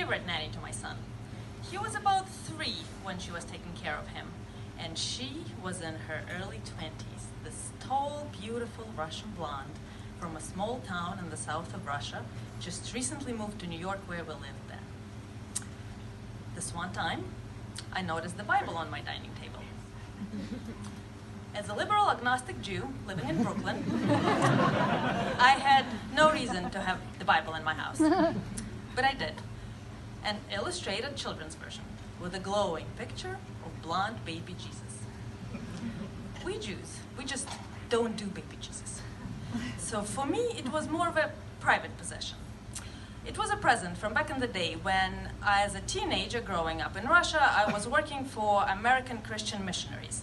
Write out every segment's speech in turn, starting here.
favorite nanny to my son. He was about 3 when she was taking care of him, and she was in her early 20s, this tall, beautiful Russian blonde from a small town in the south of Russia, just recently moved to New York where we lived then. This one time, I noticed the Bible on my dining table. As a liberal agnostic Jew living in Brooklyn, I had no reason to have the Bible in my house, but I did. An illustrated children's version with a glowing picture of blonde baby Jesus. We Jews, we just don't do baby Jesus. So for me, it was more of a private possession. It was a present from back in the day when, as a teenager growing up in Russia, I was working for American Christian missionaries.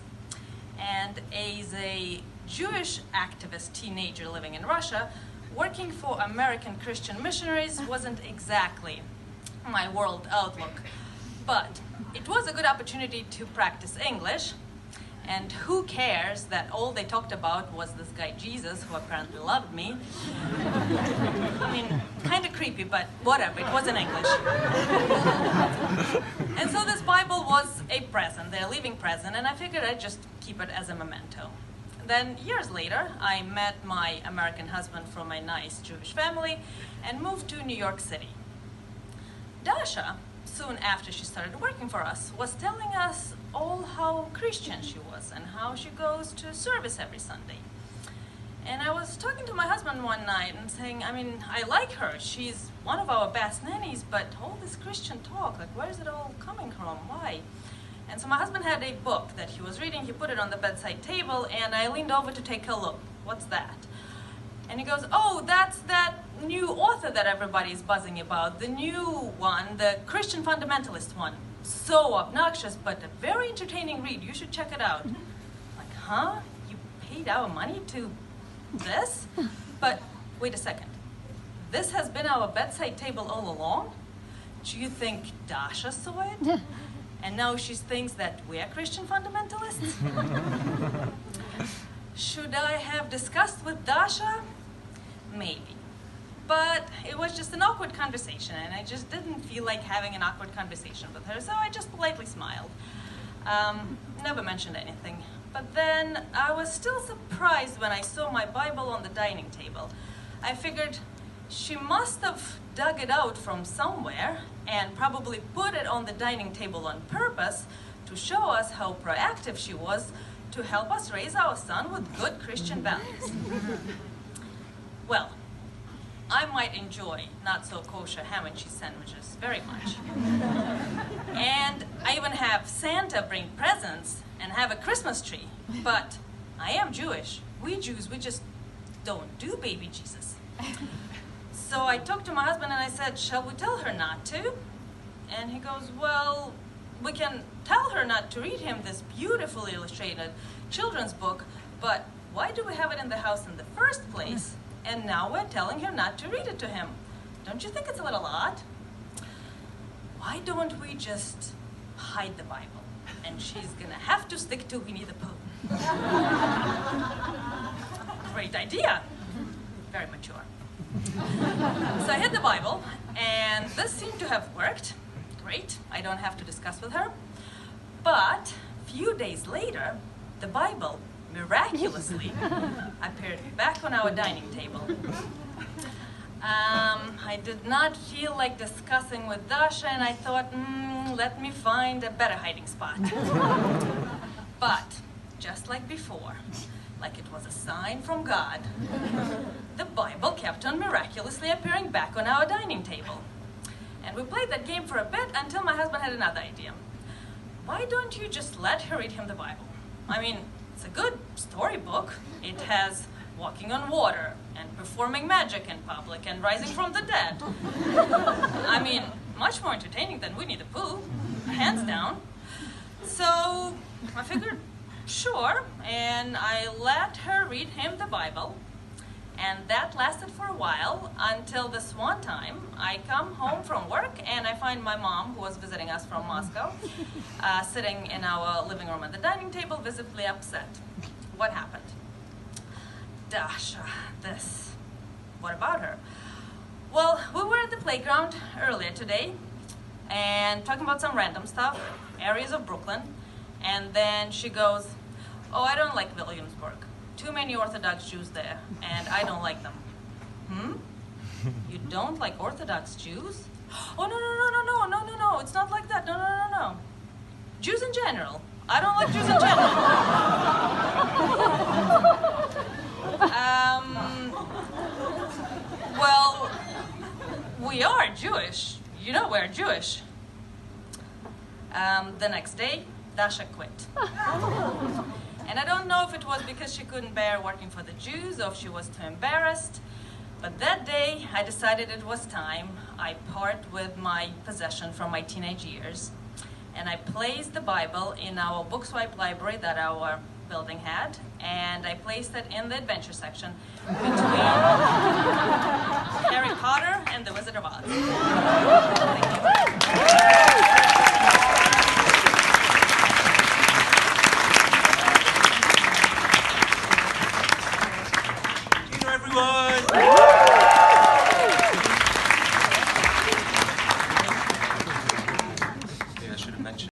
And as a Jewish activist teenager living in Russia, working for American Christian missionaries wasn't exactly my world outlook. But it was a good opportunity to practice English. And who cares that all they talked about was this guy Jesus, who apparently loved me. I mean, kind of creepy, but whatever, it was in English. And so this Bible was a present, their living present, and I figured I'd just keep it as a memento. Then years later, I met my American husband from a nice Jewish family and moved to New York City. Dasha, soon after she started working for us, was telling us all how Christian she was and how she goes to service every Sunday. And I was talking to my husband one night and saying, I mean, I like her. She's one of our best nannies, but all this Christian talk, like, where is it all coming from? Why? And so my husband had a book that he was reading. He put it on the bedside table, and I leaned over to take a look. What's that? And he goes, oh, that's that new author that everybody's buzzing about, the new one, the Christian fundamentalist one. So obnoxious, but a very entertaining read. You should check it out. Like, huh? You paid our money to this? But wait a second. This has been our bedside table all along? Do you think Dasha saw it? And now she thinks that we're Christian fundamentalists? Should I have discussed with Dasha? Maybe. But it was just an awkward conversation, and I just didn't feel like having an awkward conversation with her, so I just politely smiled. Never mentioned anything. But then I was still surprised when I saw my Bible on the dining table. I figured she must have dug it out from somewhere and probably put it on the dining table on purpose to show us how proactive she was to help us raise our son with good Christian values. Well, I might enjoy not so kosher ham and cheese sandwiches very much. And I even have Santa bring presents and have a Christmas tree. But I am Jewish. We Jews, we just don't do baby Jesus. So I talked to my husband and I said, shall we tell her not to? And he goes, well, we can tell her not to read him this beautifully illustrated children's book, but why do we have it in the house in the first place? And now we're telling her not to read it to him. Don't you think it's a little odd? Why don't we just hide the Bible? And she's gonna have to stick to Winnie the Pooh. Great idea. Very mature. So I hid the Bible, and this seemed to have worked. Great, I don't have to discuss with her. But a few days later, the Bible miraculously appeared back on our dining table. I did not feel like discussing with Dasha, and I thought, let me find a better hiding spot. But, just like before, like it was a sign from God, the Bible kept on miraculously appearing back on our dining table. And we played that game for a bit until my husband had another idea. Why don't you just let her read him the Bible? I mean, it's a good storybook. It has walking on water and performing magic in public and rising from the dead. I mean, much more entertaining than Winnie the Pooh, hands down. So I figured, sure, and I let her read him the Bible. And that lasted for a while until this one time I come home from work and I find my mom, who was visiting us from Moscow, sitting in our living room at the dining table, visibly upset. What happened? Dasha, this. What about her? Well, we were at the playground earlier today and talking about some random stuff, areas of Brooklyn. And then she goes, "Oh, I don't like Williamsburg. Too many Orthodox Jews there, and I don't like them." Hmm? You don't like Orthodox Jews? Oh, no, it's not like that. No. Jews in general. I don't like Jews in general. Well, we are Jewish. You know we're Jewish. The next day, Dasha quit. And I don't know if it was because she couldn't bear working for the Jews or if she was too embarrassed. But that day, I decided it was time I part with my possession from my teenage years. And I placed the Bible in our book swipe library that our building had. And I placed it in the adventure section between Harry Potter and the Wizard of Oz.